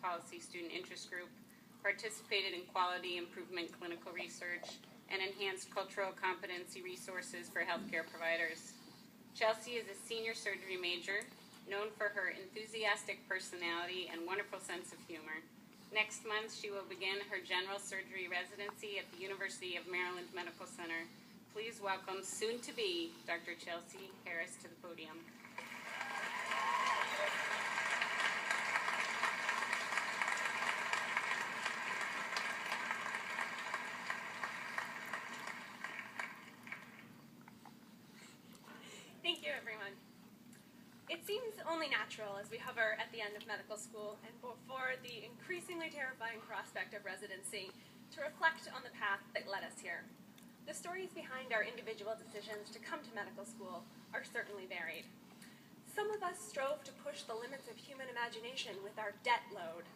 Policy Student Interest Group, participated in quality improvement clinical research, and enhanced cultural competency resources for healthcare providers. Chelsea is a senior surgery major, known for her enthusiastic personality and wonderful sense of humor. Next month, she will begin her general surgery residency at the University of Maryland Medical Center. Please welcome soon-to-be Dr. Chelsea Harris to the podium. Thank you, everyone. It seems only natural as we hover at the end of medical school and before the increasingly terrifying prospect of residency to reflect on the path that led us here. The stories behind our individual decisions to come to medical school are certainly varied. Some of us strove to push the limits of human imagination with our debt load.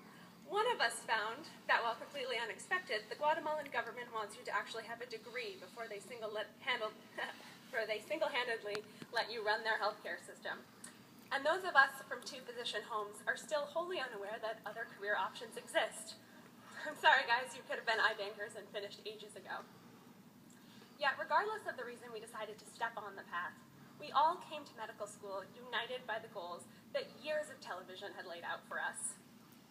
One of us found that, while completely unexpected, the Guatemalan government wants you to actually have a degree before they single-handedly let you run their healthcare system. And those of us from two-physician homes are still wholly unaware that other career options exist. I'm sorry, guys, you could have been iBankers and finished ages ago. Yet, regardless of the reason we decided to step on the path, we all came to medical school united by the goals that years of television had laid out for us.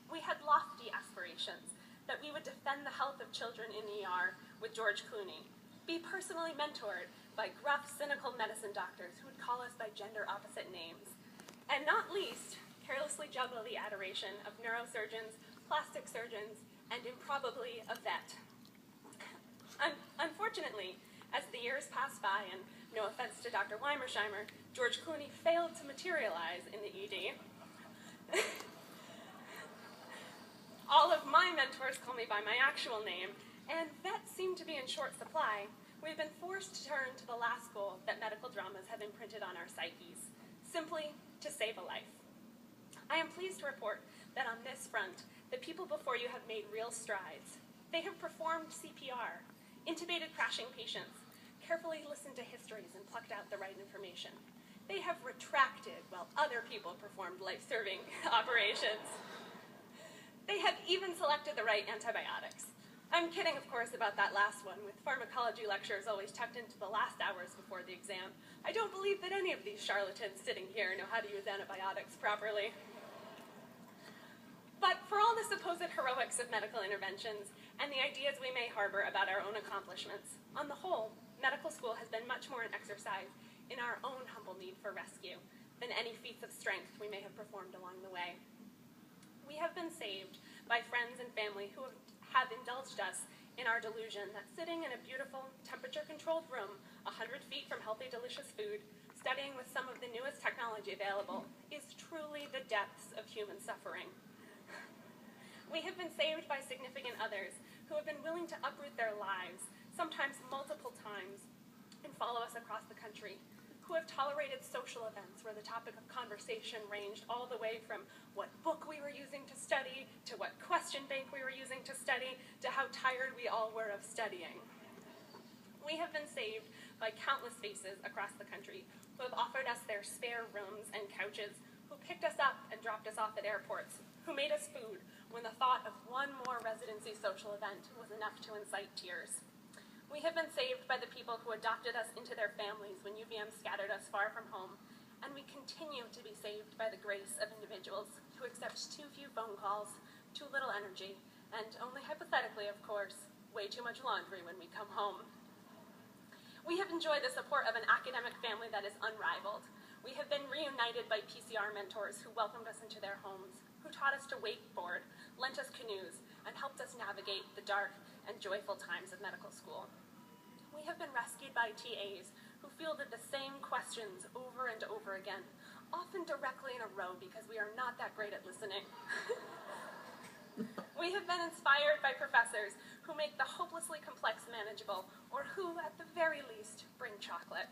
We had lofty aspirations that we would defend the health of children in the ER with George Clooney, be personally mentored by gruff, cynical medicine doctors who would call us by gender-opposite names, and not least, carelessly juggle the adoration of neurosurgeons, plastic surgeons, and improbably a vet. Unfortunately, as the years passed by, and no offense to Dr. Weimersheimer, George Clooney failed to materialize in the ED. All of my mentors call me by my actual name, and vets seem to be in short supply. We've been forced to turn to the last goal that medical dramas have imprinted on our psyches, simply to save a life. I am pleased to report that on this front, the people before you have made real strides. They have performed CPR, intubated crashing patients, carefully listened to histories and plucked out the right information. They have retracted while other people performed life-saving operations. They have even selected the right antibiotics. I'm kidding, of course, about that last one, with pharmacology lectures always tucked into the last hours before the exam. I don't believe that any of these charlatans sitting here know how to use antibiotics properly. But for all the supposed heroics of medical interventions and the ideas we may harbor about our own accomplishments, on the whole, medical school has been much more an exercise in our own humble need for rescue than any feats of strength we may have performed along the way. We have been saved by friends and family who have indulged us in our delusion that sitting in a beautiful, temperature-controlled room 100 feet from healthy, delicious food, studying with some of the newest technology available, is truly the depths of human suffering. We have been saved by significant others who have been willing to uproot their lives, sometimes multiple times, and follow us across the country, who have tolerated social events where the topic of conversation ranged all the way from what book we were using to study, to what question bank we were using to study, to how tired we all were of studying. We have been saved by countless faces across the country who have offered us their spare rooms and couches, who picked us up and dropped us off at airports, who made us food when the thought of one more residency social event was enough to incite tears. We have been saved by the people who adopted us into their families when UVM scattered us far from home, and we continue to be saved by the grace of individuals who accept too few phone calls, too little energy, and only hypothetically, of course, way too much laundry when we come home. We have enjoyed the support of an academic family that is unrivaled. We have been reunited by PCR mentors who welcomed us into their homes, who taught us to wakeboard, lent us canoes, and helped us navigate the dark and joyful times of medical school. We have been rescued by TAs who fielded the same questions over and over again, often directly in a row because we are not that great at listening. We have been inspired by professors who make the hopelessly complex manageable, or who, at the very least, bring chocolate.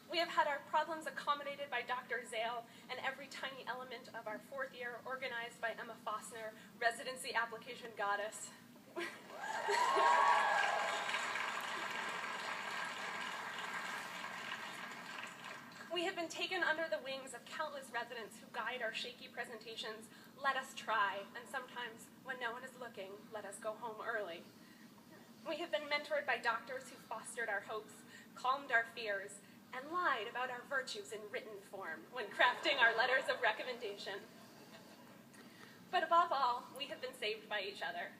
We have had our problems accommodated by Dr. Zale and every tiny element of our fourth year organized by Emma Fossner, residency application goddess. We have been taken under the wings of countless residents who guide our shaky presentations, let us try, and sometimes, when no one is looking, let us go home early. We have been mentored by doctors who fostered our hopes, calmed our fears, and lied about our virtues in written form when crafting our letters of recommendation. But above all, we have been saved by each other.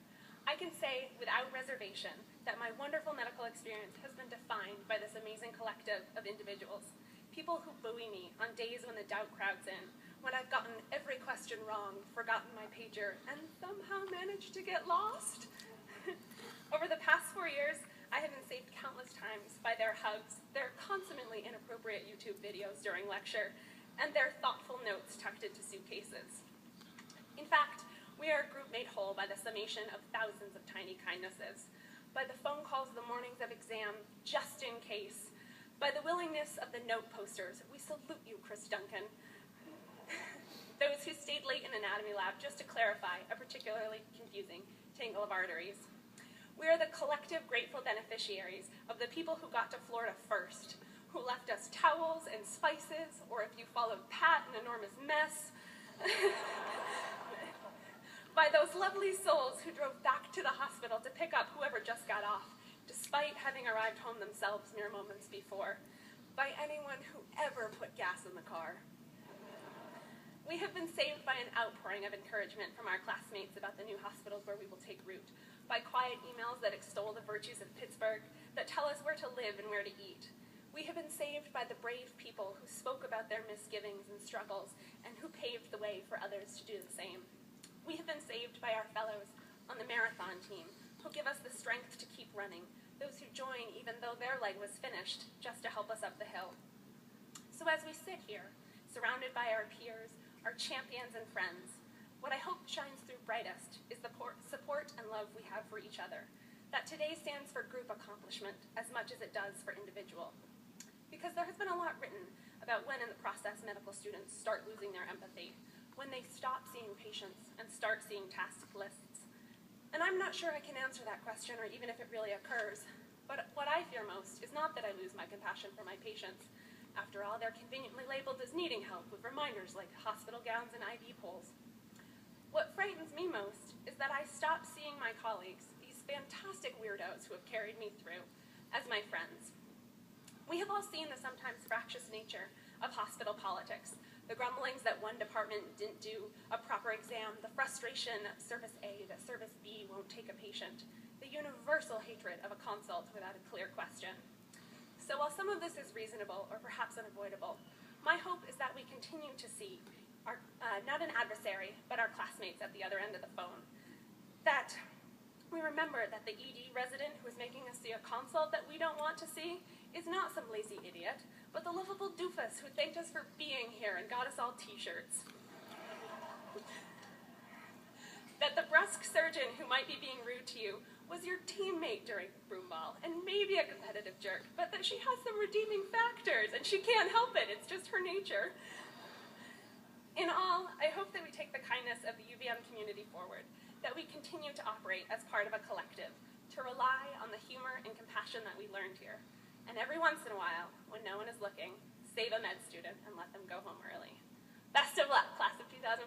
I can say without reservation that my wonderful medical experience has been defined by this amazing collective of individuals. People who buoy me on days when the doubt crowds in, when I've gotten every question wrong, forgotten my pager, and somehow managed to get lost. Over the past 4 years, I have been saved countless times by their hugs, their consummately inappropriate YouTube videos during lecture, and their thoughtful notes tucked into suitcases. In fact, we are a group made whole by the summation of thousands of tiny kindnesses, by the phone calls the mornings of exam, just in case, by the willingness of the note posters. We salute you, Chris Duncan. Those who stayed late in anatomy lab just to clarify a particularly confusing tangle of arteries. We are the collective grateful beneficiaries of the people who got to Florida first, who left us towels and spices, or if you followed Pat, an enormous mess. By those lovely souls who drove back to the hospital to pick up whoever just got off, despite having arrived home themselves mere moments before. By anyone who ever put gas in the car. We have been saved by an outpouring of encouragement from our classmates about the new hospitals where we will take root, by quiet emails that extol the virtues of Pittsburgh, that tell us where to live and where to eat. We have been saved by the brave people who spoke about their misgivings and struggles, and who paved the way for others to do the same. We have been saved by our fellows on the marathon team, who give us the strength to keep running, those who join even though their leg was finished, just to help us up the hill. So as we sit here, surrounded by our peers, our champions and friends, what I hope shines through brightest is the support and love we have for each other, that today stands for group accomplishment as much as it does for individual. Because there has been a lot written about when in the process medical students start losing their empathy, when they stop seeing patients and start seeing task lists. And I'm not sure I can answer that question, or even if it really occurs, but what I fear most is not that I lose my compassion for my patients. After all, they're conveniently labeled as needing help with reminders like hospital gowns and IV poles. What frightens me most is that I stop seeing my colleagues, these fantastic weirdos who have carried me through, as my friends. We have all seen the sometimes fractious nature of hospital politics, the grumblings that one department didn't do a proper exam, the frustration of Service A that Service B won't take a patient, the universal hatred of a consult without a clear question. So while some of this is reasonable or perhaps unavoidable, my hope is that we continue to see our, not an adversary, but our classmates at the other end of the phone. That we remember that the ED resident who is making us see a consult that we don't want to see is not some lazy idiot, but the lovable doofus who thanked us for being here and got us all t-shirts. That the brusque surgeon who might be being rude to you was your teammate during broomball, and maybe a competitive jerk, but that she has some redeeming factors, and she can't help it, it's just her nature. In all, I hope that we take the kindness of the UVM community forward, that we continue to operate as part of a collective, to rely on the humor and compassion that we learned here, and every once in a while, when no one is looking, save a med student and let them go home early. Best of luck, class of 2014.